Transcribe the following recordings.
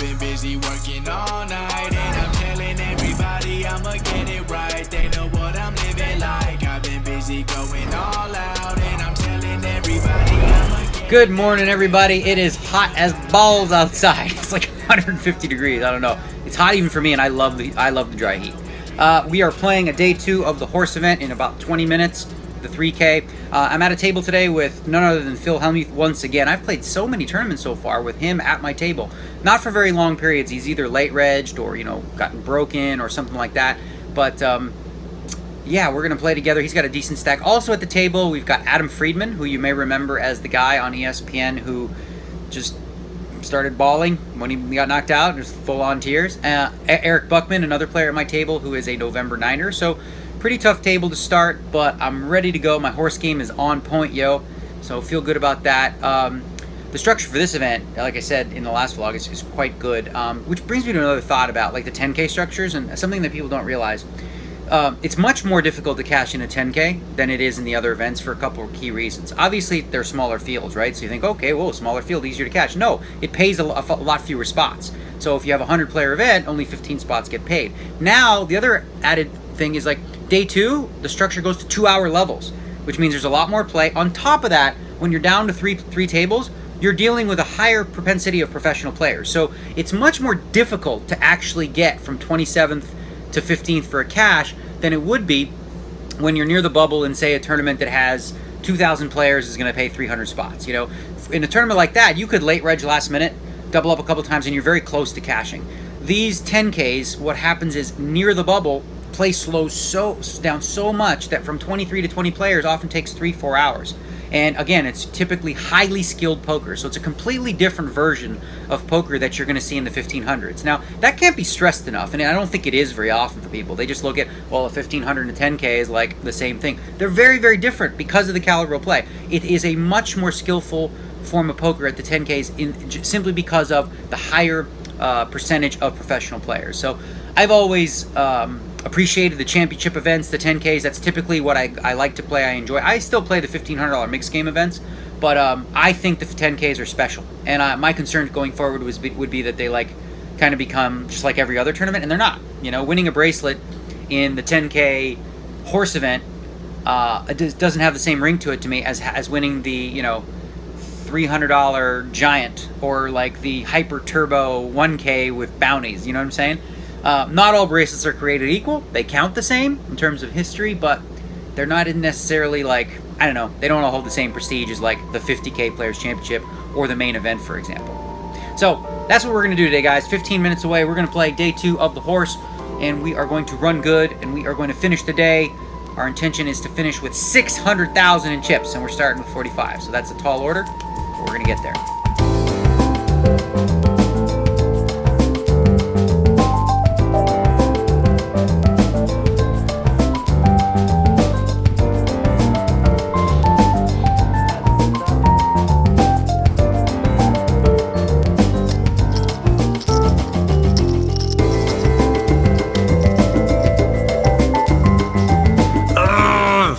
been busy working all night, and I'm telling everybody I'ma get it right. They know what I'm living like. I've been busy going all out, and I'm telling everybody I'ma get it. Good morning, everybody. It is hot as balls outside. It's like 150 degrees. I don't know. It's hot even for me, and I love the dry heat. We are playing a day 2 of the H.O.R.S.E event in about 20 minutes, the 3K. I'm at a table today with none other than Phil Hellmuth once again. I've played so many tournaments so far with him at my table. Not for very long periods. He's either late regged or, gotten broken or something like that. But, yeah, we're going to play together. He's got a decent stack. Also at the table, we've got Adam Friedman, who you may remember as the guy on ESPN who just started bawling when he got knocked out, just full-on tears. Eric Buckman, another player at my table, who is a November 9er. So pretty tough table to start, but I'm ready to go. My horse game is on point, yo. So feel good about that. The structure for this event, like I said in the last vlog, is quite good. Which brings me to another thought about like the 10K structures and something that people don't realize. It's much more difficult to cash in a 10K than it is in the other events for a couple of key reasons. Obviously, they're smaller fields, right? So you think, okay, well, smaller field, easier to cash. No, it pays a lot fewer spots. So if you have a 100-player event, only 15 spots get paid. Now, the other added thing is like day 2, the structure goes to 2-hour levels, which means there's a lot more play. On top of that, when you're down to three tables, you're dealing with a higher propensity of professional players. So it's much more difficult to actually get from 27th to 15th for a cash than it would be when you're near the bubble and say a tournament that has 2,000 players is going to pay 300 spots. In a tournament like that, you could late reg last minute, double up a couple times, and you're very close to cashing. These 10Ks, what happens is near the bubble, play slows down so much that from 23 to 20 players often takes 3-4 hours. And again, it's typically highly skilled poker. So it's a completely different version of poker that you're going to see in the 1500s. Now, that can't be stressed enough, and I don't think it is very often for people. They just look at, well, a 1500 and a 10K is like the same thing. They're very, very different because of the caliber of play. It is a much more skillful form of poker at the 10Ks simply because of the higher percentage of professional players. So I've always appreciated the championship events, the 10Ks. That's typically what I like to play. I enjoy. I still play the $1,500 mixed game events, but I think the 10Ks are special. And my concern going forward would be that they kind of become just like every other tournament, and they're not. Winning a bracelet in the 10K horse event doesn't have the same ring to it to me as winning the $300 giant or like the hyper turbo 1K with bounties. You know what I'm saying? Not all bracelets are created equal. They count the same in terms of history, but they're not necessarily they don't all hold the same prestige as like the 50K Players Championship or the main event, for example. So that's what we're going to do today, guys. 15 minutes away, we're going to play day 2 of the H.O.R.S.E, and we are going to run good, and we are going to finish the day. Our intention is to finish with 600,000 in chips, and we're starting with 45. So that's a tall order, but we're going to get there.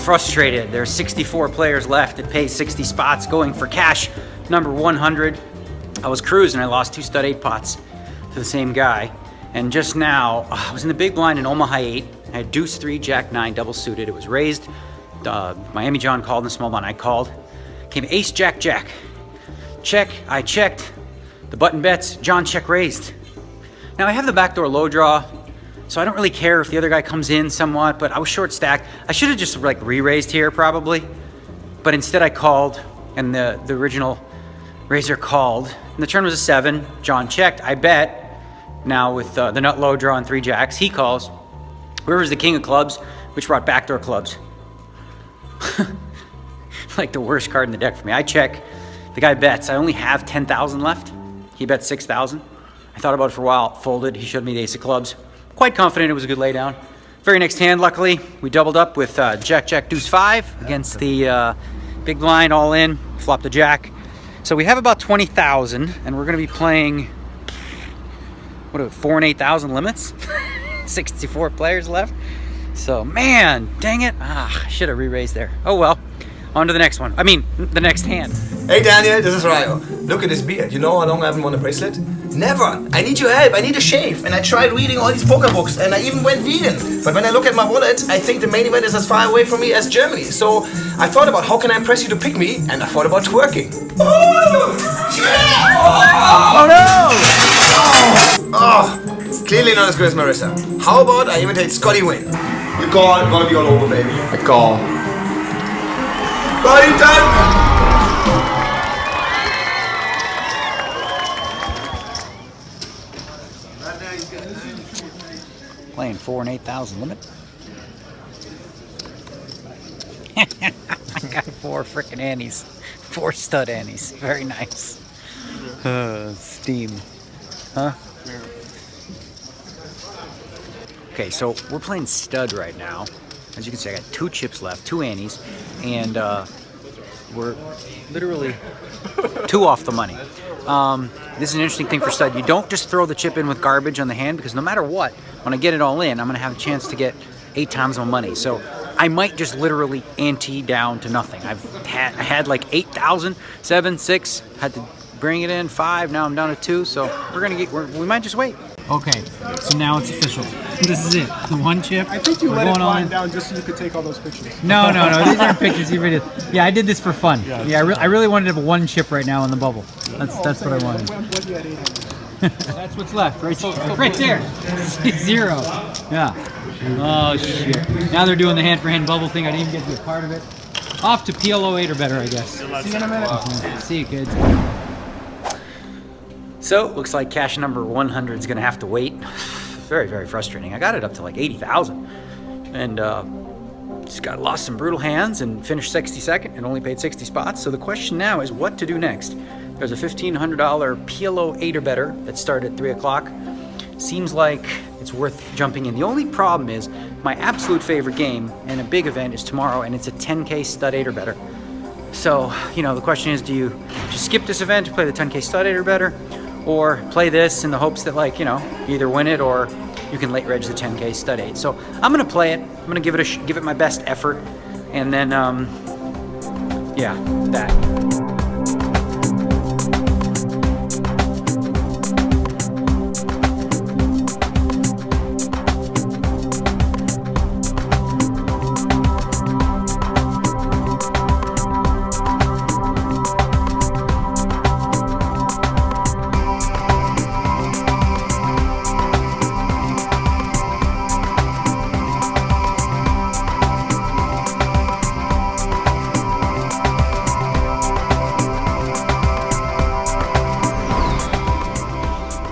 Frustrated. There's 64 players left. It pays 60 spots going for cash number 100. I was cruising. I lost 2 stud 8 pots to the same guy. And just now, I was in the big blind in Omaha 8. I had deuce 3, jack 9, double suited. It was raised. Miami John called in the small blind. I called. Came ace, jack, jack. Check. I checked. The button bets. John check raised. Now I have the backdoor low draw, so I don't really care if the other guy comes in somewhat, but I was short stacked. I should have just re-raised here probably, but instead I called, and the original raiser called, and the turn was a 7. John checked, I bet. Now with the nut low draw and 3 jacks, he calls. River's the king of clubs, which brought backdoor clubs. Like the worst card in the deck for me. I check, the guy bets. I only have 10,000 left. He bet 6,000. I thought about it for a while, folded. He showed me the ace of clubs. Quite confident it was a good laydown. Very next hand, luckily, we doubled up with jack, jack, deuce 5 against the big blind, all in, flop the jack. So we have about 20,000, and we're going to be playing, 4 and 8,000 limits? 64 players left. So, man, dang it. I should have re-raised there. Oh well. On to the next one. I mean, the next hand. Hey Daniel, this is Ryo. Look at this beard. You know how long I haven't worn a bracelet? Never. I need your help. I need a shave. And I tried reading all these poker books and I even went vegan. But when I look at my wallet, I think the main event is as far away from me as Germany. So I thought about how can I impress you to pick me, and I thought about twerking. Oh no! Oh, clearly not as good as Marissa. How about I imitate Scotty Wayne? You call, I'm gonna be all over, baby. I call. Body time! Playing 4 and 8,000 limit. I got 4 frickin' annies. 4 stud annies. Very nice. Steam. Huh? Okay, so we're playing stud right now. As you can see, I got 2 chips left, 2 annies, and we're literally 2 off the money. This is an interesting thing for stud. You don't just throw the chip in with garbage on the hand, because no matter what, when I get it all in, I'm going to have a chance to get 8 times my money. So I might just literally ante down to nothing. I had like 8,000, 7, 6, had to bring it in 5. Now I'm down to 2. So we might just wait. Okay, so now it's official. This is it. The 1 chip. I think you let it wind down just so you could take all those pictures. No. These aren't pictures. You really, yeah, I did this for fun. Yeah, I really wanted to have 1 chip right now in the bubble. That's what I wanted. What you had 800? That's what's left, right there. 0. Yeah. Oh shit. Now they're doing the hand-for-hand bubble thing. I didn't even get to be a part of it. Off to PLO 8 or better, I guess. See you in a minute. See you, kids. So, looks like cash number 100 is going to have to wait. Very, very frustrating. I got it up to like 80,000. And just lost some brutal hands and finished 62nd and only paid 60 spots. So the question now is what to do next. There's a $1,500 PLO 8 or better that started at 3 o'clock. Seems like it's worth jumping in. The only problem is my absolute favorite game and a big event is tomorrow, and it's a 10K stud 8 or better. So, the question is, do you just skip this event to play the 10K stud 8 or better, or play this in the hopes that, like, you either win it or you can late reg the 10K stud 8. So I'm gonna play it. I'm gonna give it my best effort, and then yeah, that.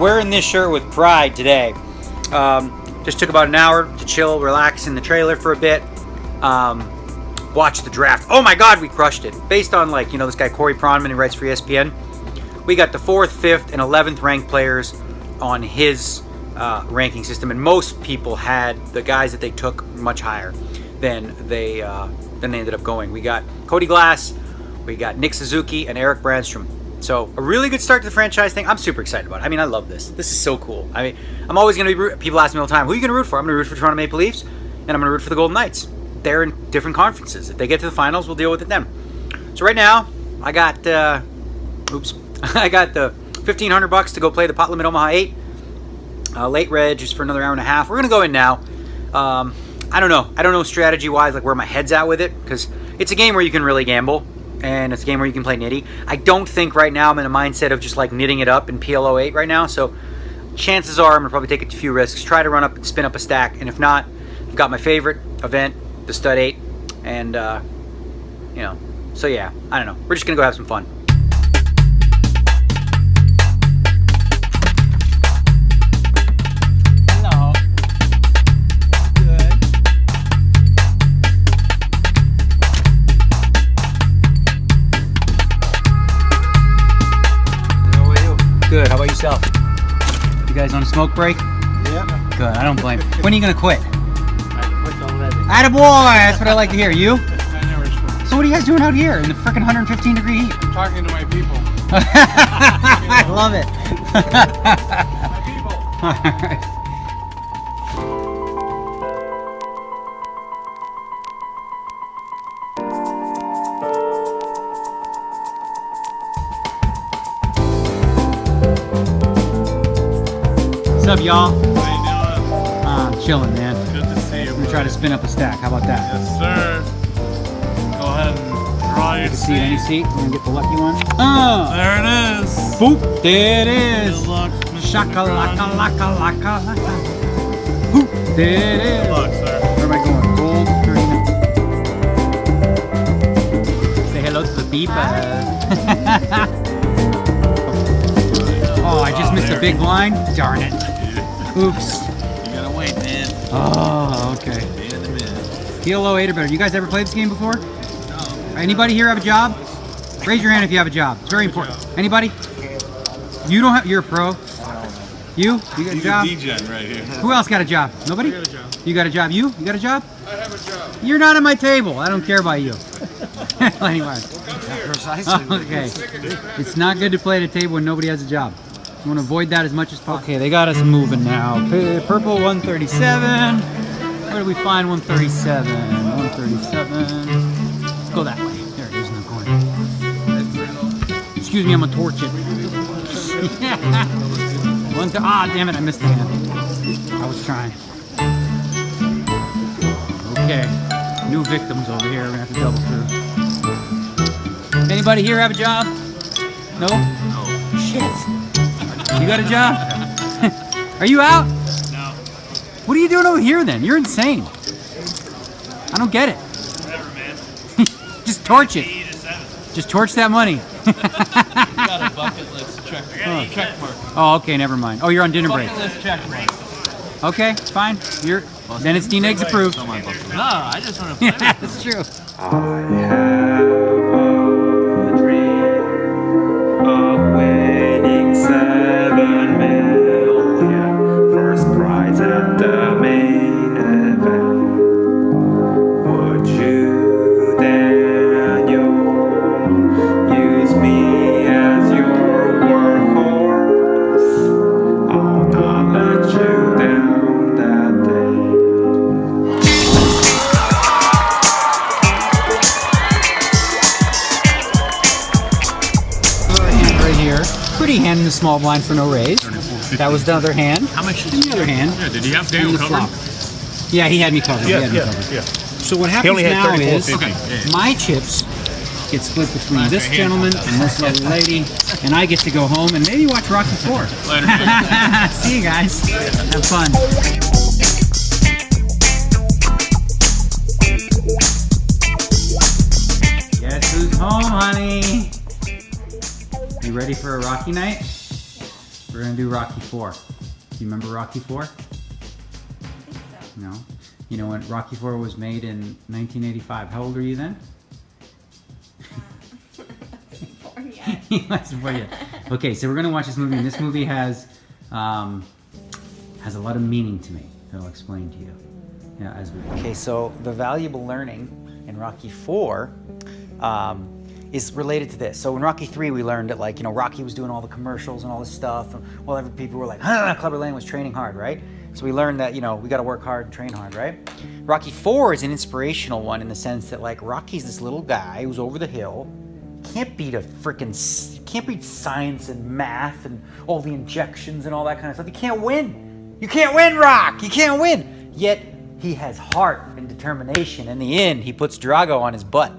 Wearing this shirt with pride today. Just took about an hour to chill, relax in the trailer for a bit. Watch the draft. Oh my God, we crushed it. Based on this guy Corey Pronman who writes for ESPN. We got the 4th, 5th, and 11th ranked players on his ranking system, and most people had the guys that they took much higher than they ended up going. We got Cody Glass, we got Nick Suzuki, and Eric Brandstrom. So a really good start to the franchise thing. I'm super excited about it. I mean, I love this. This is so cool. I mean, I'm always going to be people ask me all the time, who are you going to root for? I'm going to root for Toronto Maple Leafs, and I'm going to root for the Golden Knights. They're in different conferences. If they get to the finals, we'll deal with it then. So right now, I got I got the $1,500 to go play the Pot Limit Omaha 8. Late reg is for another hour and a half. We're going to go in now. I don't know strategy-wise, where my head's at with it, because it's a game where you can really gamble. And it's a game where you can play nitty. I don't think right now I'm in a mindset of just knitting it up in PLO 8 right now. So chances are I'm gonna probably take a few risks, try to run up and spin up a stack. And if not, I've got my favorite event, the stud 8. And so yeah, I don't know. We're just gonna go have some fun. Good. How about yourself? You guys on a smoke break? Yeah. Good. I don't blame you. When are you going to quit? I quit already. Attaboy! That's what I like to hear. You? I never quit. So what are you guys doing out here in the frickin' 115 degree heat? I'm talking to my people. I love it. My people. All right. What's up, y'all? How you doing? I'm chilling, man. Good to see you. I'm gonna try to spin up a stack. How about that? Yes, sir. Go ahead and draw your Take a seat, any seat. seat. I'm gonna get the lucky one. There it is. Boop! There it is. Good luck, Mr. Shaka-laka, Negreanu. laka, laka, laka. Boop! There it is. Good luck, sir. Where am I going? Gold, green. Say hello to the people. Oh, I just missed a big blind. Darn it. Oops. You gotta wait, man. Oh, okay. PLO 8 or better. You guys ever played this game before? No. Anybody here have a job? Raise your hand if you have a job. It's very important. Anybody? You don't have. You're a pro. You? You got a job? He's a D-gen right here. Who else got a job? Nobody? I got a job. You got a job? You got a job? I have a job. You're not at my table. I don't care about you. Anyway. Precisely. Okay. It's not good to play at a table when nobody has a job. You want to avoid that as much as possible. Okay, they got us moving now. Purple 137. Where do we find 137? 137. Let's go that way. There it is in the corner. Excuse me, I'm gonna torch it. Damn it, I missed the hand. I was trying. Okay. New victims over here. We're gonna have to double through. Anybody here have a job? No? No. Shit. You got a job? Are you out? No. What are you doing over here then? You're insane. I don't get it. Whatever, man. Just torch it. 8 to 7. Just torch that money. Got a bucket list check. Check mark. Oh, okay, never mind. Oh, you're on dinner break. Bucket list check mark. Okay, fine. You're then it's D-Negs approved. No, I just want to play. That's true. I have a dream of winning 7 million. First prize at the main event. Would you, Daniel, use me as your workhorse? I'll not let you down that day. Hand right here. Pretty hand in the small blind for no raise. That was the other hand. How much And the other hand. Yeah, did he have And Daniel the covered? flop. Yeah, he had me covered. He had me covered. yeah. So what happens only had now 34, is 50. my chips get split between this hand. gentleman and this little lady, and I get to go home and maybe watch Rocky 4. Later. See you guys. Have fun. Guess who's home, honey? You ready for a Rocky night? We're gonna do Rocky 4. You remember Rocky 4? No. You know when Rocky 4 was made in 1985. How old were you then? He wasn't born yet. Okay, so we're gonna watch this movie, and this movie has a lot of meaning to me that I'll explain to you. Yeah, as we. Okay, so the valuable learning in Rocky 4 is related to this. So in Rocky 3, we learned that, like, you know, Rocky was doing all the commercials and all this stuff, and while other people were like, Clubber Lang was training hard, right? So we learned that, you know, we got to work hard and train hard, right? Rocky 4 is an inspirational one in the sense that, like, Rocky's this little guy who's over the hill, can't beat science and math and all the injections and all that kind of stuff. You can't win. You can't win, Rock. You can't win. Yet he has heart and determination. In the end, he puts Drago on his butt,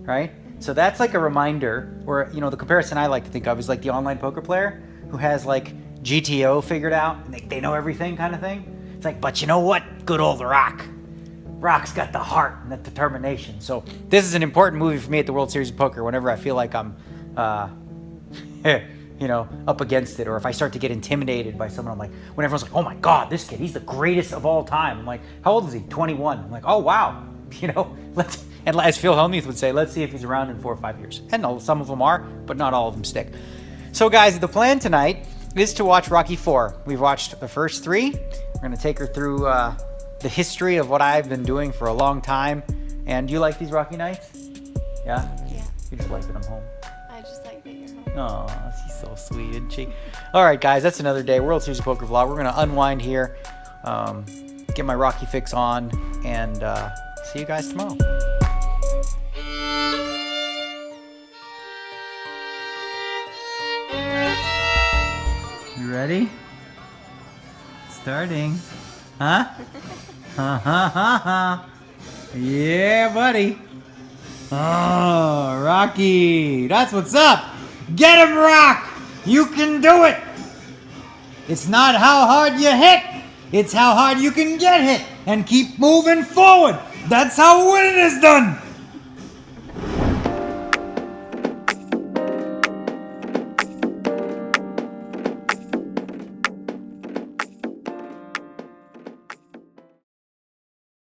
right? So that's like a reminder, or, you know, the comparison I like to think of is like the online poker player who has like GTO figured out and they know everything kind of thing. It's like, but you know what? Good old Rock. Rock's got the heart and the determination. So this is an important movie for me at the World Series of Poker whenever I feel like I'm, you know, up against it, or if I start to get intimidated by someone. I'm like, when everyone's like, oh my God, this kid, he's the greatest of all time. I'm like, how old is he? 21. I'm like, oh wow. You know, and as Phil Hellmuth would say, let's see if he's around in 4 or 5 years. And some of them are, but not all of them stick. So guys, the plan tonight is to watch Rocky 4. We've watched the first 3. We're gonna take her through the history of what I've been doing for a long time. And do you like these Rocky nights? Yeah? Yeah. You just like that I'm home. I just like that you're home. Oh, she's so sweet, isn't she? All right, guys, that's another day. World Series of Poker vlog. We're gonna unwind here, get my Rocky fix on, and see you guys tomorrow. You ready? starting. Huh? Ha ha ha ha. Yeah, buddy. Oh, Rocky. That's what's up. Get him, Rock. You can do it. It's not how hard you hit. It's how hard you can get hit and keep moving forward. That's how winning is done.